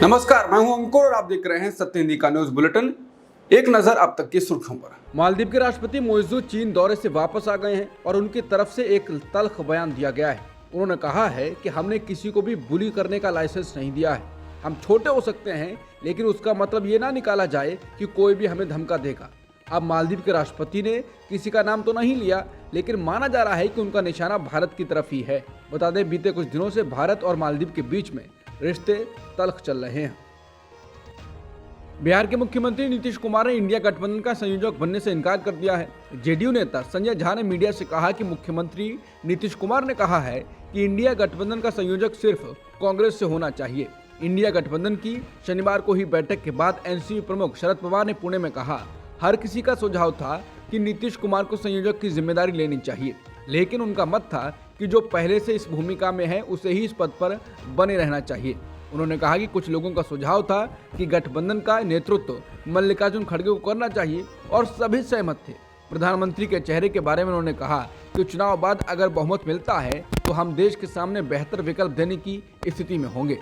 नमस्कार, मैं हूं अंकुर और आप देख रहे हैं सत्य हिंदी का न्यूज बुलेटिन। एक नजर अब तक की सुर्खियों पर। मालदीव के राष्ट्रपति मोइज़ुद्दीन चीन दौरे से वापस आ गए हैं और उनकी तरफ से एक तल्ख बयान दिया गया है। उन्होंने कहा है कि हमने किसी को भी बुली करने का लाइसेंस नहीं दिया है। हम छोटे हो सकते हैं, लेकिन उसका मतलब ये ना निकाला जाए कि कोई भी हमें धमका देगा। अब मालदीव के राष्ट्रपति ने किसी का नाम तो नहीं लिया, लेकिन माना जा रहा है कि उनका निशाना भारत की तरफ ही है। बता दें, बीते कुछ दिनों से भारत और मालदीव के बीच में रिश्ते तल्ख चल रहे हैं। बिहार के मुख्यमंत्री नीतीश कुमार ने इंडिया गठबंधन का संयोजक बनने से इनकार कर दिया है। जेडीयू नेता संजय झा ने मीडिया से कहा कि मुख्यमंत्री नीतीश कुमार ने कहा है कि इंडिया गठबंधन का संयोजक सिर्फ कांग्रेस से होना चाहिए। इंडिया गठबंधन की शनिवार को ही बैठक के बाद एनसीपी प्रमुख शरद पवार ने पुणे में कहा, हर किसी का सुझाव था कि नीतीश कुमार को संयोजक की जिम्मेदारी लेनी चाहिए, लेकिन उनका मत था कि जो पहले से इस भूमिका में है उसे ही इस पद पर बने रहना चाहिए। उन्होंने कहा कि कुछ लोगों का सुझाव था कि गठबंधन का नेतृत्व मल्लिकार्जुन खड़गे को करना चाहिए और सभी सहमत थे। प्रधानमंत्री के चेहरे के बारे में उन्होंने कहा कि चुनाव बाद अगर बहुमत मिलता है तो हम देश के सामने बेहतर विकल्प देने की स्थिति में होंगे।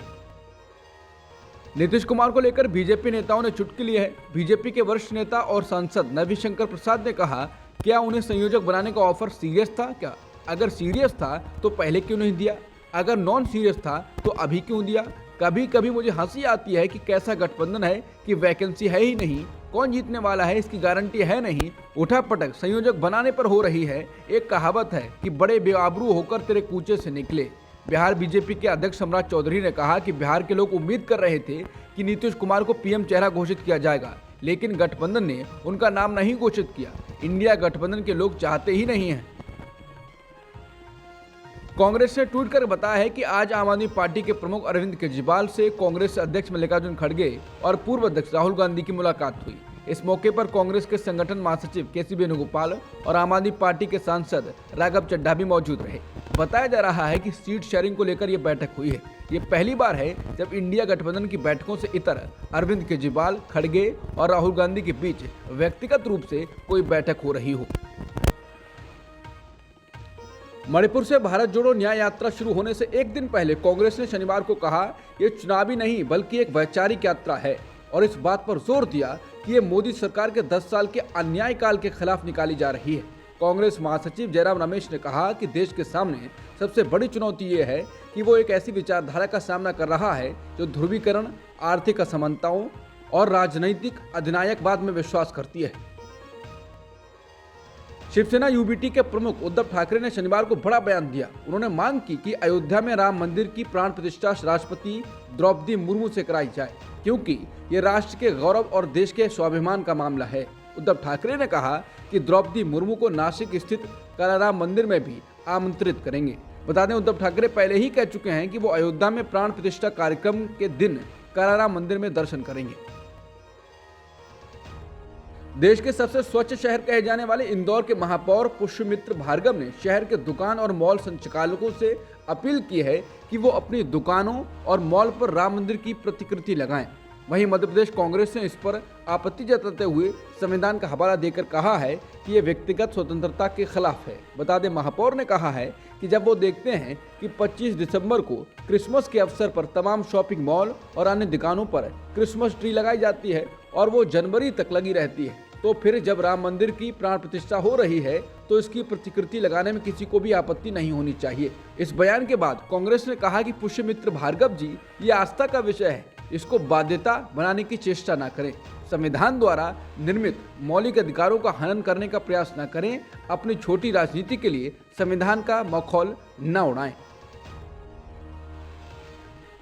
नीतीश कुमार को लेकर बीजेपी नेताओं ने चुटकी ली है। बीजेपी के वरिष्ठ नेता और सांसद रविशंकर प्रसाद ने कहा, क्या उन्हें संयोजक बनाने का ऑफर सीरियस था क्या? अगर सीरियस था तो पहले क्यों नहीं दिया? अगर नॉन सीरियस था तो अभी क्यों दिया? कभी कभी मुझे हंसी आती है कि कैसा गठबंधन है कि वैकेंसी है ही नहीं, कौन जीतने वाला है इसकी गारंटी है नहीं, उठापटक संयोजक बनाने पर हो रही है। एक कहावत है कि बड़े बेआबरू होकर तेरे कूचे से निकले। बिहार बीजेपी के अध्यक्ष सम्राट चौधरी ने कहा कि बिहार के लोग उम्मीद कर रहे थे कि नीतीश कुमार को पीएम चेहरा घोषित किया जाएगा, लेकिन गठबंधन ने उनका नाम नहीं घोषित किया। इंडिया गठबंधन के लोग चाहते ही नहीं हैं। कांग्रेस ने ट्वीट कर बताया है कि आज आम आदमी पार्टी के प्रमुख अरविंद केजरीवाल से कांग्रेस अध्यक्ष मल्लिकार्जुन खड़गे और पूर्व अध्यक्ष राहुल गांधी की मुलाकात हुई। इस मौके पर कांग्रेस के संगठन महासचिव केसी वेणुगोपाल और आम आदमी पार्टी के सांसद राघव चड्ढा भी मौजूद रहे। बताया जा रहा है कि सीट शेयरिंग को लेकर यह बैठक हुई है। ये पहली बार है जब इंडिया गठबंधन की बैठकों से इतर अरविंद केजरीवाल, खड़गे और राहुल गांधी के बीच व्यक्तिगत रूप से कोई बैठक हो रही हो। मणिपुर से भारत जोड़ो न्याय यात्रा शुरू होने से एक दिन पहले कांग्रेस ने शनिवार को कहा, यह चुनावी नहीं बल्कि एक वैचारिक यात्रा है, और इस बात पर जोर दिया कि ये मोदी सरकार के 10 साल के अन्याय काल के खिलाफ निकाली जा रही है। कांग्रेस महासचिव जयराम रमेश ने कहा कि देश के सामने सबसे बड़ी चुनौती ये है कि वो एक ऐसी विचारधारा का सामना कर रहा है जो ध्रुवीकरण, आर्थिक असमानताओं और राजनैतिक अधिनायकवाद में विश्वास करती है। शिवसेना यूबीटी के प्रमुख उद्धव ठाकरे ने शनिवार को बड़ा बयान दिया। उन्होंने मांग की कि अयोध्या में राम मंदिर की प्राण प्रतिष्ठा राष्ट्रपति द्रौपदी मुर्मू से कराई जाए, क्योंकि ये राष्ट्र के गौरव और देश के स्वाभिमान का मामला है। उद्धव ठाकरे ने कहा कि द्रौपदी मुर्मू को नासिक स्थित कालाराम मंदिर में भी आमंत्रित करेंगे। बता दें, उद्धव ठाकरे पहले ही कह चुके हैं कि वो अयोध्या में प्राण प्रतिष्ठा कार्यक्रम के दिन कालाराम मंदिर में दर्शन करेंगे। देश के सबसे स्वच्छ शहर कहे जाने वाले इंदौर के महापौर पुष्यमित्र भार्गव ने शहर के दुकान और मॉल संचालकों से अपील की है कि वो अपनी दुकानों और मॉल पर राम मंदिर की प्रतिकृति लगाएं। वहीं मध्य प्रदेश कांग्रेस ने इस पर आपत्ति जताते हुए संविधान का हवाला देकर कहा है कि ये व्यक्तिगत स्वतंत्रता के खिलाफ है। बता दें, महापौर ने कहा है कि जब वो देखते हैं कि 25 दिसंबर को क्रिसमस के अवसर पर तमाम शॉपिंग मॉल और अन्य दुकानों पर क्रिसमस ट्री लगाई जाती है और वो जनवरी तक लगी रहती है, तो फिर जब राम मंदिर की प्राण प्रतिष्ठा हो रही है तो इसकी प्रतिकृति लगाने में किसी को भी आपत्ति नहीं होनी चाहिए। इस बयान के बाद कांग्रेस ने कहा कि पुष्यमित्र भार्गव जी, ये आस्था का विषय है, इसको बाध्यता बनाने की चेष्टा न करें। संविधान द्वारा निर्मित मौलिक अधिकारों का हनन करने का प्रयास न करें। अपनी छोटी राजनीति के लिए संविधान का मखौल न उड़ाएं।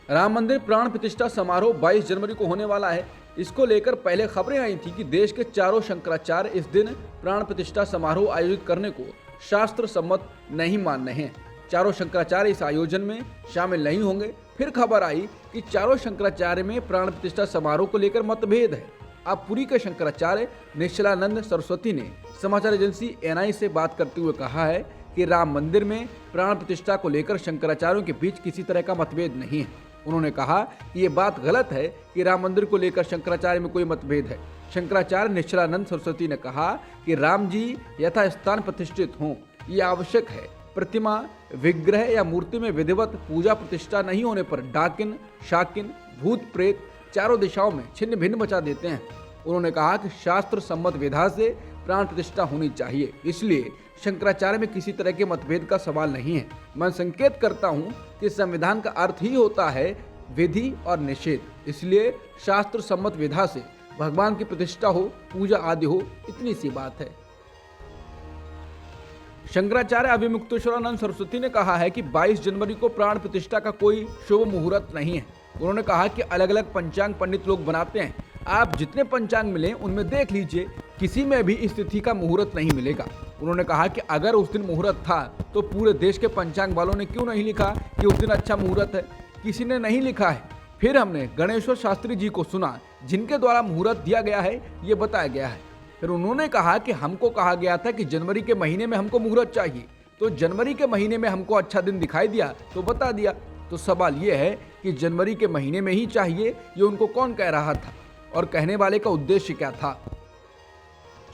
राम मंदिर प्राण प्रतिष्ठा समारोह 22 जनवरी को होने वाला है। इसको लेकर पहले खबरें आई थी कि देश के चारों शंकराचार्य इस दिन प्राण प्रतिष्ठा समारोह आयोजित करने को शास्त्र सम्मत नहीं मान रहे हैं। चारों शंकराचार्य इस आयोजन में शामिल नहीं होंगे। फिर खबर आई कि चारों शंकराचार्य में प्राण प्रतिष्ठा समारोह को लेकर मतभेद है। अब पुरी के शंकराचार्य निश्चलानंद सरस्वती ने समाचार एजेंसी एनआई से बात करते हुए कहा है कि राम मंदिर में प्राण प्रतिष्ठा को लेकर शंकराचार्यों के बीच किसी तरह का मतभेद नहीं है। उन्होंने कहा कि ये बात गलत है कि राम मंदिर को लेकर शंकराचार्य में कोई मतभेद है। शंकराचार्य निश्चलानंद सरस्वती ने कहा कि राम जी यथास्थान प्रतिष्ठित हों, ये आवश्यक है। प्रतिमा, विग्रह या मूर्ति में विधिवत पूजा प्रतिष्ठा नहीं होने पर डाकिन, शाकिन, भूत प्रेत चारों दिशाओं में छिन्न भिन्न मचा देते हैं। उन्होंने कहा कि शास्त्र सम्मत विधा से प्राण प्रतिष्ठा होनी चाहिए, इसलिए शंकराचार्य में किसी तरह के मतभेद का सवाल नहीं है। मैं संकेत करता हूँ कि संविधान का अर्थ ही होता है विधि और निषेध, इसलिए शास्त्र सम्मत विधा से भगवान की प्रतिष्ठा हो, पूजा आदि हो, इतनी सी बात है। शंकराचार्य अभिमुक्तेश्वरानंद सरस्वती ने कहा है कि 22 जनवरी को प्राण प्रतिष्ठा का कोई शुभ मुहूर्त नहीं है। उन्होंने कहा कि अलग अलग पंचांग पंडित लोग बनाते हैं, आप जितने पंचांग मिले उनमें देख लीजिए, किसी में भी इस तिथि का मुहूर्त नहीं मिलेगा। उन्होंने कहा कि अगर उस दिन मुहूर्त था तो पूरे देश के पंचांग वालों ने क्यों नहीं लिखा कि उस दिन अच्छा मुहूर्त है? किसी ने नहीं लिखा है। फिर हमने गणेश्वर शास्त्री जी को सुना, जिनके द्वारा मुहूर्त दिया गया है ये बताया गया है। फिर उन्होंने कहा कि हमको कहा गया था कि जनवरी के महीने में हमको मुहूर्त चाहिए, तो जनवरी के महीने में हमको अच्छा दिन दिखाई दिया तो बता दिया। तो सवाल ये है कि जनवरी के महीने में ही चाहिए, ये उनको कौन कह रहा था और कहने वाले का उद्देश्य क्या था?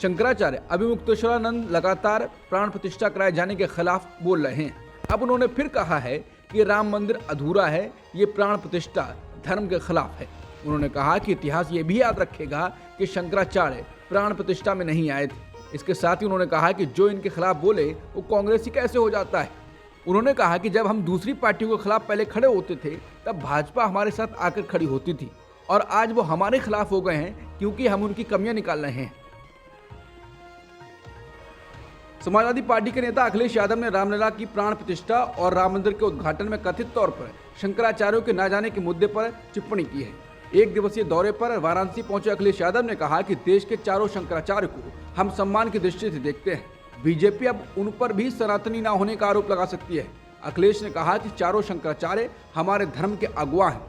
शंकराचार्य अभिमुक्तेश्वरानंद लगातार प्राण प्रतिष्ठा कराए जाने के खिलाफ बोल रहे हैं। अब उन्होंने फिर कहा है कि राम मंदिर अधूरा है, ये प्राण प्रतिष्ठा धर्म के खिलाफ है। उन्होंने कहा कि इतिहास ये भी याद रखेगा कि शंकराचार्य प्राण प्रतिष्ठा में नहीं आए थे। इसके साथ ही उन्होंने कहा कि जो इनके खिलाफ बोले वो कांग्रेसी कैसे हो जाता है। उन्होंने कहा कि जब हम दूसरी पार्टियों के खिलाफ पहले खड़े होते थे तब भाजपा हमारे साथ आकर खड़ी होती थी, और आज वो हमारे खिलाफ हो गए हैं क्योंकि हम उनकी कमियां निकाल रहे हैं। समाजवादी पार्टी के नेता अखिलेश यादव ने रामलला की प्राण प्रतिष्ठा और राम मंदिर के उद्घाटन में कथित तौर पर शंकराचार्यों के न जाने के मुद्दे पर टिप्पणी की है। एक दिवसीय दौरे पर वाराणसी पहुंचे अखिलेश यादव ने कहा कि देश के चारों शंकराचार्य को हम सम्मान की दृष्टि से देखते हैं। बीजेपी अब उन पर भी सनातनी न होने का आरोप लगा सकती है। अखिलेश ने कहा कि चारों शंकराचार्य हमारे धर्म के अगुवा हैं।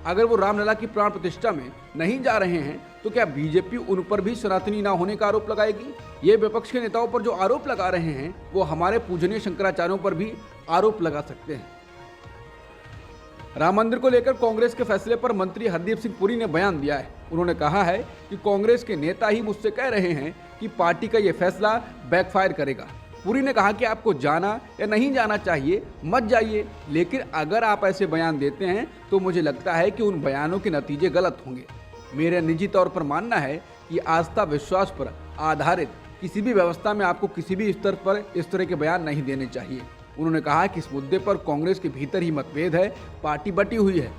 अगर वो रामलला की प्राण प्रतिष्ठा में नहीं जा रहे हैं तो क्या बीजेपी उन पर भी सनातनी ना होने का आरोप लगाएगी? ये विपक्ष के नेताओं पर जो आरोप लगा रहे हैं वो हमारे पूजनीय शंकराचार्यों पर भी आरोप लगा सकते हैं। राम मंदिर को लेकर कांग्रेस के फैसले पर मंत्री हरदीप सिंह पुरी ने बयान दिया है। उन्होंने कहा है कि कांग्रेस के नेता ही मुझसे कह रहे हैं कि पार्टी का ये फैसला बैकफायर करेगा। पुरी ने कहा कि आपको जाना या नहीं जाना चाहिए, मत जाइए, लेकिन अगर आप ऐसे बयान देते हैं तो मुझे लगता है कि उन बयानों के नतीजे गलत होंगे। मेरा निजी तौर पर मानना है कि आस्था विश्वास पर आधारित किसी भी व्यवस्था में आपको किसी भी स्तर पर इस तरह के बयान नहीं देने चाहिए। उन्होंने कहा कि इस मुद्दे पर कांग्रेस के भीतर ही मतभेद है, पार्टी बटी हुई है।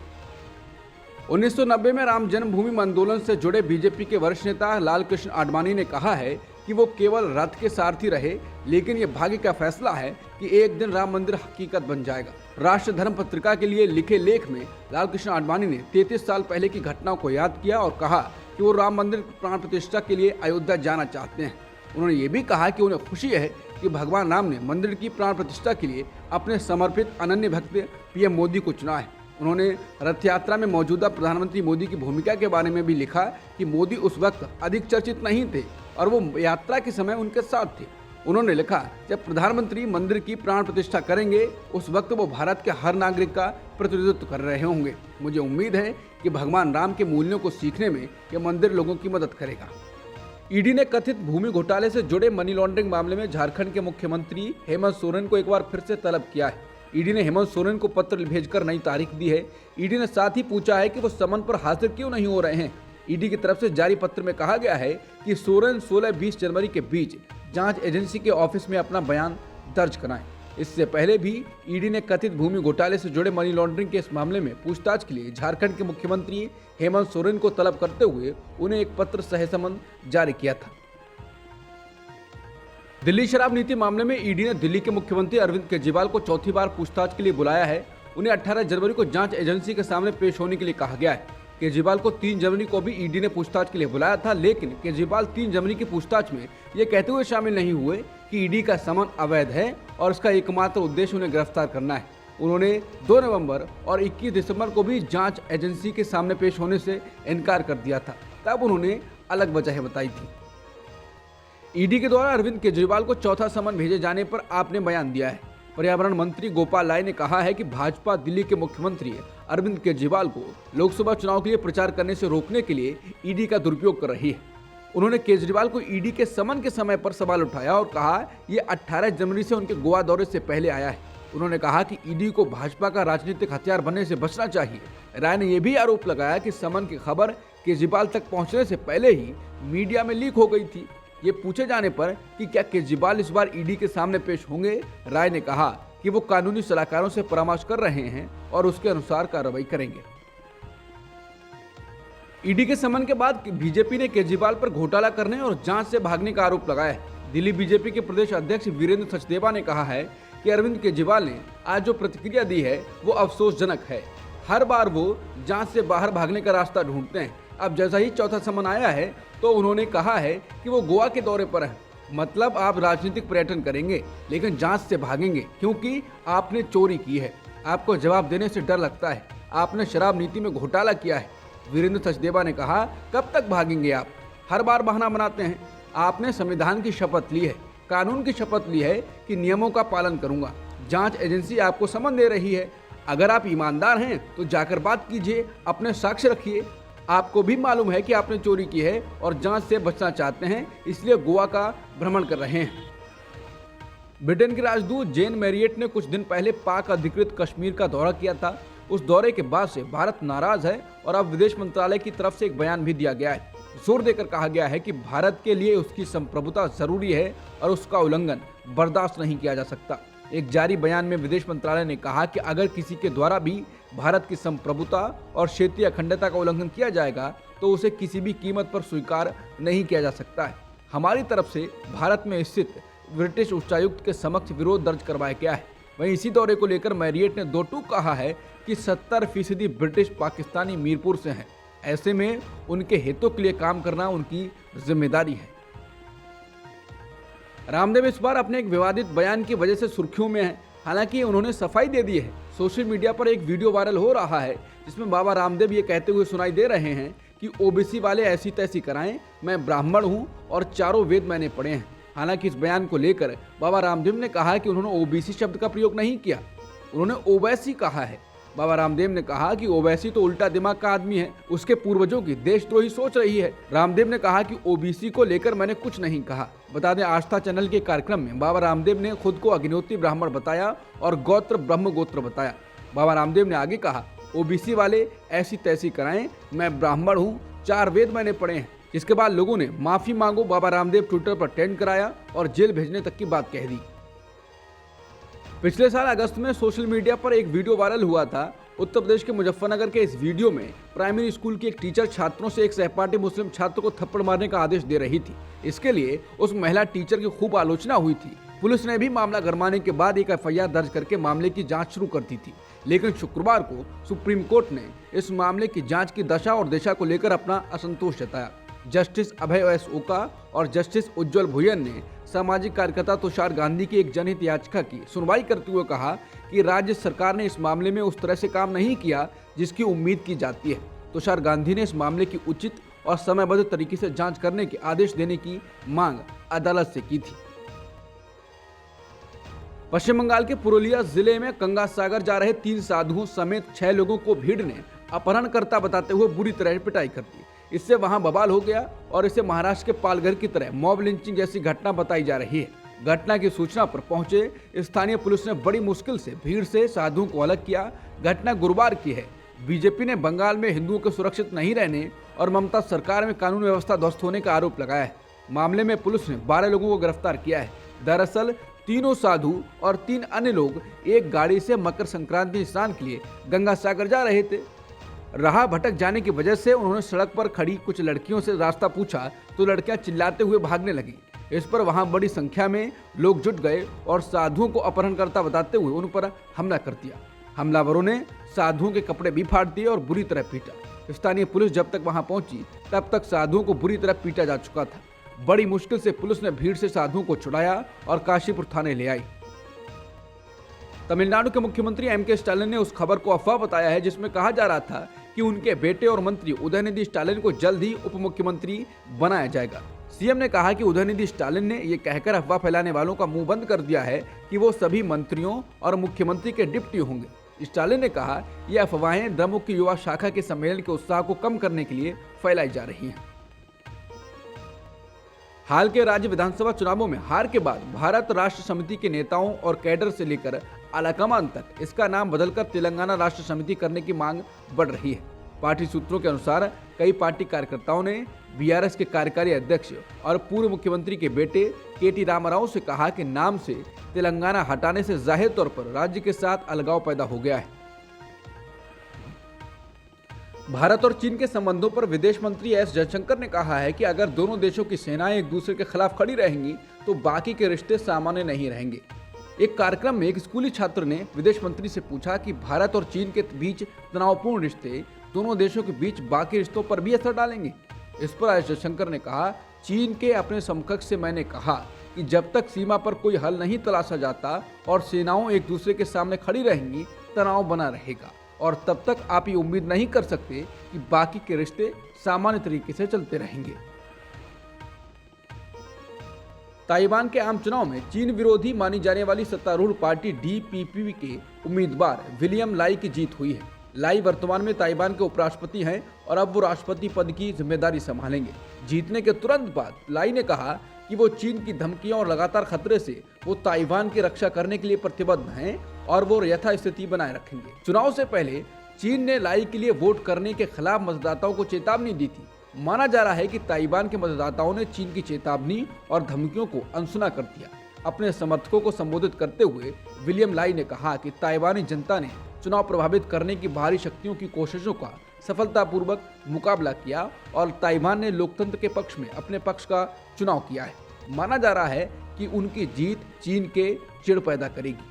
1990 में राम जन्मभूमि आंदोलन से जुड़े बीजेपी के वरिष्ठ नेता लालकृष्ण आडवाणी ने कहा है कि वो केवल रथ के सारथी रहे, लेकिन ये भाग्य का फैसला है कि एक दिन राम मंदिर हकीकत बन जाएगा। राष्ट्र धर्म पत्रिका के लिए लिखे लेख में लालकृष्ण आडवाणी ने 33 साल पहले की घटनाओं को याद किया और कहा कि वो राम मंदिर प्राण प्रतिष्ठा के लिए अयोध्या जाना चाहते हैं। उन्होंने ये भी कहा कि उन्हें खुशी है कि भगवान राम ने मंदिर की प्राण प्रतिष्ठा के लिए अपने समर्पित अनन्य भक्त पीएम मोदी को चुना है। उन्होंने रथ यात्रा में मौजूदा प्रधानमंत्री मोदी की भूमिका के बारे में भी लिखा कि मोदी उस वक्त अधिक चर्चित नहीं थे और वो यात्रा के समय उनके साथ थे। उन्होंने लिखा, जब प्रधानमंत्री मंदिर की प्राण प्रतिष्ठा करेंगे उस वक्त वो भारत के हर नागरिक का प्रतिनिधित्व कर रहे होंगे। मुझे उम्मीद है कि भगवान राम के मूल्यों को सीखने में यह मंदिर लोगों की मदद करेगा। ईडी ने कथित भूमि घोटाले से जुड़े मनी लॉन्ड्रिंग मामले में झारखंड के मुख्यमंत्री हेमंत सोरेन को एक बार फिर से तलब किया है। ईडी ने हेमंत सोरेन को पत्र भेजकर नई तारीख दी है। ईडी ने साथ ही पूछा है कि वो समन पर हाजिर क्यों नहीं हो रहे हैं। ईडी की तरफ से जारी पत्र में कहा गया है कि सोरेन 16-20 जनवरी के बीच जांच एजेंसी के ऑफिस में अपना बयान दर्ज कराएं। इससे पहले भी ईडी ने कथित भूमि घोटाले से जुड़े मनी लॉन्ड्रिंग के इस मामले में पूछताछ के लिए झारखंड के मुख्यमंत्री हेमंत सोरेन को तलब करते हुए उन्हें एक पत्र सहसमन जारी किया था। दिल्ली शराब नीति मामले में ईडी ने दिल्ली के मुख्यमंत्री अरविंद केजरीवाल को चौथी बार पूछताछ के लिए बुलाया है। उन्हें 18 जनवरी को जांच एजेंसी के सामने पेश होने के लिए कहा गया है। केजरीवाल को 3 जनवरी को भी ईडी ने पूछताछ के लिए बुलाया था, लेकिन केजरीवाल 3 जनवरी की पूछताछ में ये कहते हुए शामिल नहीं हुए कि ईडी का समन अवैध है और इसका एकमात्र उद्देश्य उन्हें गिरफ्तार करना है। उन्होंने 2 नवंबर और 21 दिसंबर को भी जांच एजेंसी के सामने पेश होने से इनकार कर दिया था। तब उन्होंने अलग वजह बताई थी। ईडी के द्वारा अरविंद केजरीवाल को चौथा समन भेजे जाने पर आपने बयान दिया है। पर्यावरण मंत्री गोपाल राय ने कहा है कि भाजपा दिल्ली के मुख्यमंत्री अरविंद केजरीवाल को लोकसभा चुनाव के लिए प्रचार करने से रोकने के लिए ईडी का दुरुपयोग कर रही है। उन्होंने केजरीवाल को ईडी के समन के समय पर सवाल उठाया और कहा यह 18 जनवरी से उनके गोवा दौरे से पहले आया है। उन्होंने कहा कि ईडी को भाजपा का राजनीतिक हथियार बनने से बचना चाहिए। राय ने यह भी आरोप लगाया कि समन की खबर केजरीवाल तक पहुंचने से पहले ही मीडिया में लीक हो गई थी। ये पूछे जाने पर कि क्या केजरीवाल इस बार ईडी के सामने पेश होंगे, राय ने कहा कि वो कानूनी सलाहकारों से परामर्श कर रहे हैं और उसके अनुसार कार्रवाई करेंगे। ईडी के समन के बाद बीजेपी ने केजरीवाल पर घोटाला करने और जांच से भागने का आरोप लगाया है। दिल्ली बीजेपी के प्रदेश अध्यक्ष वीरेंद्र सचदेवा ने कहा है कि अरविंद केजरीवाल ने आज जो प्रतिक्रिया दी है वो अफसोसजनक है। हर बार वो जांच से बाहर भागने का रास्ता ढूंढते हैं। अब जैसा ही चौथा समन आया है तो उन्होंने कहा है कि वो गोवा के दौरे पर हैं। मतलब आप राजनीतिक पर्यटन करेंगे लेकिन जांच से भागेंगे क्योंकि आपने चोरी की है। आपको जवाब देने से डर लगता है। आपने शराब नीति में घोटाला किया है। वीरेंद्र सचदेवा ने कहा, कब तक भागेंगे आप? हर बार बहाना बनाते हैं। आपने संविधान की शपथ ली है, कानून की शपथ ली है कि नियमों का पालन करूंगा। जांच एजेंसी आपको समन दे रही है। अगर आप ईमानदार हैं तो जाकर बात कीजिए, अपने साक्ष्य रखिए। आपको भी मालूम है कि आपने चोरी की है और जांच से बचना चाहते हैं, इसलिए गोवा का भ्रमण कर रहे हैं। ब्रिटेन के राजदूत जेन मैरियट ने कुछ दिन पहले पाक अधिकृत कश्मीर का दौरा किया था। उस दौरे के बाद से भारत नाराज है और अब विदेश मंत्रालय की तरफ से एक बयान भी दिया गया है। जोर देकर कहा गया है कि भारत के लिए उसकी संप्रभुता जरूरी है और उसका उल्लंघन बर्दाश्त नहीं किया जा सकता। एक जारी बयान में विदेश मंत्रालय ने कहा कि अगर किसी के द्वारा भी भारत की संप्रभुता और क्षेत्रीय अखंडता का उल्लंघन किया जाएगा तो उसे किसी भी कीमत पर स्वीकार नहीं किया जा सकता है। हमारी तरफ से भारत में स्थित ब्रिटिश उच्चायुक्त के समक्ष विरोध दर्ज करवाया गया है। वहीं इसी दौरे को लेकर मैरियट ने दो टूक कहा है कि 70% ब्रिटिश पाकिस्तानी मीरपुर से हैं। ऐसे में उनके हितों के लिए काम करना उनकी जिम्मेदारी है। रामदेव इस बार अपने एक विवादित बयान की वजह से सुर्खियों में हैं। हालांकि उन्होंने सफाई दे दी है। सोशल मीडिया पर एक वीडियो वायरल हो रहा है जिसमें बाबा रामदेव ये कहते हुए सुनाई दे रहे हैं कि ओबीसी वाले ऐसी तैसी कराएं, मैं ब्राह्मण हूं और चारों वेद मैंने पढ़े हैं। हालांकि इस बयान को लेकर बाबा रामदेव ने कहा कि उन्होंने ओबीसी शब्द का प्रयोग नहीं किया, उन्होंने ओवैसी कहा है। बाबा रामदेव ने कहा कि ओवैसी तो उल्टा दिमाग का आदमी है, उसके पूर्वजों की देशद्रोही सोच रही है। रामदेव ने कहा कि ओबीसी को लेकर मैंने कुछ नहीं कहा। बता दें, आस्था चैनल के कार्यक्रम में बाबा रामदेव ने खुद को अग्निहोत्री ब्राह्मण बताया और गोत्र ब्रह्म गोत्र बताया। बाबा रामदेव ने आगे कहा, ओबीसी वाले ऐसी तैसी कराएं, मैं ब्राह्मण हूँ, 4 वेद मैंने पढ़े हैं। जिसके बाद लोगों ने माफी मांगो बाबा रामदेव ट्विटर पर ट्रेंड कराया और जेल भेजने तक की बात कह दी। पिछले साल अगस्त में सोशल मीडिया पर एक वीडियो वायरल हुआ था। उत्तर प्रदेश के मुजफ्फरनगर के इस वीडियो में प्राइमरी स्कूल की एक टीचर छात्रों से एक सहपाठी मुस्लिम छात्र को थप्पड़ मारने का आदेश दे रही थी। इसके लिए उस महिला टीचर की खूब आलोचना हुई थी। पुलिस ने भी मामला गरमाने के बाद एक एफआईआर दर्ज करके मामले की जांच शुरू कर दी थी। लेकिन शुक्रवार को सुप्रीम कोर्ट ने इस मामले की जांच की दशा और दिशा को लेकर अपना असंतोष जताया। जस्टिस अभय एस ओका और जस्टिस उज्जवल भुयन ने सामाजिक कार्यकर्ता तुषार गांधी की एक जनहित याचिका की सुनवाई करते हुए कहा कि राज्य सरकार ने इस मामले में उस तरह से काम नहीं किया जिसकी उम्मीद की जाती है। तुषार गांधी ने इस मामले की उचित और समयबद्ध तरीके से जांच करने के आदेश देने की मांग अदालत से की थी। पश्चिम बंगाल के पुरुलिया जिले में गंगा सागर जा रहे 3 साधुओं समेत 6 लोगों को भीड़ ने अपहरणकर्ता बताते हुए बुरी तरह पिटाई कर दी। इससे वहां बवाल हो गया और इसे महाराष्ट्र के पालघर की तरह मॉब लिंचिंग जैसी घटना बताई जा रही है। घटना की सूचना पर पहुंचे स्थानीय पुलिस ने बड़ी मुश्किल से भीड़ से साधुओं को अलग किया। घटना गुरुवार की है। बीजेपी ने बंगाल में हिंदुओं के सुरक्षित नहीं रहने और ममता सरकार में कानून व्यवस्था ध्वस्त होने का आरोप लगाया है। मामले में पुलिस ने 12 लोगों को गिरफ्तार किया है। दरअसल तीनों साधु और 3 अन्य लोग एक गाड़ी से मकर संक्रांति स्नान के लिए गंगा सागर जा रहे थे। राह भटक जाने की वजह से उन्होंने सड़क पर खड़ी कुछ लड़कियों से रास्ता पूछा तो लड़कियां चिल्लाते हुए भागने लगी। इस पर वहां बड़ी संख्या में लोग जुट गए और साधुओं को अपहरणकर्ता बताते हुए उन पर हमला कर दिया। हमलावरों ने साधुओं के कपड़े भी फाड़ दिए और बुरी तरह पीटा। स्थानीय पुलिस जब तक वहां पहुंची तब तक साधुओं को बुरी तरह पीटा जा चुका था। बड़ी मुश्किल से पुलिस ने भीड़ से साधुओं को छुड़ाया और काशीपुर थाने ले आई। तमिलनाडु के मुख्यमंत्री एम.के. स्टालिन ने उस खबर को अफवाह बताया है जिसमें कहा जा रहा था कि उनके बेटे और मंत्री उदयनिधि स्टालिन को जल्द ही उप मुख्यमंत्री बनाया जाएगा। सीएम ने कहा कि उदयनिधि स्टालिन ने यह कहकर अफवाह फैलाने वालों का मुंह बंद कर दिया है कि वो सभी मंत्रियों और मुख्यमंत्री के डिप्टी होंगे। स्टालिन ने कहा, यह अफवाहें द्रमुक की युवा शाखा के सम्मेलन के उत्साह को कम करने के लिए फैलाई जा रही हैं। हाल के राज्य विधानसभा चुनावों में हार के बाद भारत राष्ट्र समिति के नेताओं और कैडर से लेकर आलाकमान तक इसका नाम बदलकर तेलंगाना राष्ट्र समिति करने की मांग बढ़ रही है। पार्टी सूत्रों के अनुसार कई पार्टी कार्यकर्ताओं ने बीआरएस के कार्यकारी अध्यक्ष और पूर्व मुख्यमंत्री के बेटे केटी रामाराव से कहा कि नाम से तेलंगाना हटाने से जाहिर तौर पर राज्य के साथ अलगाव पैदा हो गया है। भारत और चीन के संबंधों पर विदेश मंत्री एस जयशंकर ने कहा है कि अगर दोनों देशों की सेनाएं एक दूसरे के खिलाफ खड़ी रहेंगी तो बाकी के रिश्ते सामान्य नहीं रहेंगे। एक कार्यक्रम में एक स्कूली छात्र ने विदेश मंत्री से पूछा कि भारत और चीन के बीच तनावपूर्ण रिश्ते दोनों देशों के बीच बाकी रिश्तों पर भी असर डालेंगे। इस पर एस जयशंकर ने कहा, चीन के अपने समकक्ष से मैंने कहा कि जब तक सीमा पर कोई हल नहीं तलाशा जाता और सेनाओं एक दूसरे के सामने खड़ी रहेंगी, तनाव बना रहेगा और तब तक आप ये उम्मीद नहीं कर सकते कि बाकी के रिश्ते सामान्य तरीके से चलते रहेंगे। ताइवान के आम चुनाव में चीन विरोधी मानी जाने वाली सत्तारूढ़ पार्टी डीपीपी के उम्मीदवार विलियम लाई की जीत हुई है। लाई वर्तमान में ताइवान के उपराष्ट्रपति हैं और अब वो राष्ट्रपति पद की जिम्मेदारी संभालेंगे। जीतने के तुरंत बाद लाई ने कहा कि वो चीन की धमकियों और लगातार खतरे से वो ताइवान की रक्षा करने के लिए प्रतिबद्ध हैं और वो यथास्थिति बनाए रखेंगे। चुनाव से पहले चीन ने लाई के लिए वोट करने के खिलाफ मतदाताओं को चेतावनी दी थी। माना जा रहा है कि ताइवान के मतदाताओं ने चीन की चेतावनी और धमकियों को अनसुना कर दिया। अपने समर्थकों को संबोधित करते हुए विलियम लाई ने कहा कि ताइवानी जनता ने चुनाव प्रभावित करने की बाहरी शक्तियों की कोशिशों का सफलतापूर्वक मुकाबला किया और ताइवान ने लोकतंत्र के पक्ष में अपने पक्ष का चुनाव किया है। माना जा रहा है कि उनकी जीत चीन के चिढ़ पैदा करेगी।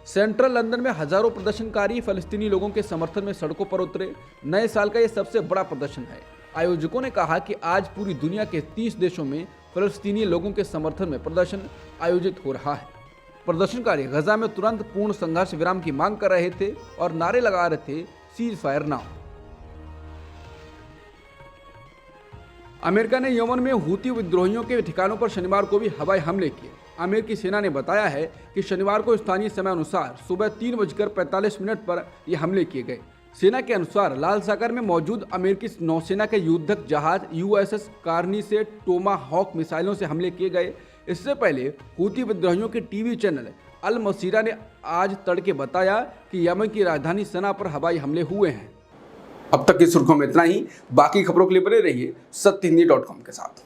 सेंट्रल लंदन में हजारों प्रदर्शनकारी फलस्तीनी लोगों के समर्थन में सड़कों पर उतरे। नए साल का यह सबसे बड़ा प्रदर्शन है। आयोजकों ने कहा कि आज पूरी दुनिया के 30 देशों में फलस्तीनी लोगों के समर्थन में प्रदर्शन आयोजित हो रहा है। प्रदर्शनकारी गजा में तुरंत पूर्ण संघर्ष विराम की मांग कर रहे थे और नारे लगा रहे थे, सीज फायर नाउ। अमेरिका ने यमन में हूती विद्रोहियों के ठिकानों पर शनिवार को भी हवाई हमले किए। अमेरिकी सेना ने बताया है कि शनिवार को स्थानीय समय अनुसार सुबह 3:45 पर यह हमले किए गए। सेना के अनुसार लाल सागर में मौजूद अमेरिकी नौसेना के युद्धक जहाज यूएसएस कार्नी से टोमाहॉक मिसाइलों से हमले किए गए। इससे पहले हूती विद्रोहियों के टीवी चैनल अल मसीरा ने आज तड़के बताया कि यमन की राजधानी सना पर हवाई हमले हुए हैं। अब तक की सुर्खियों में इतना ही। बाकी खबरों के लिए बने रहिए सत्यहिंदी.com के साथ।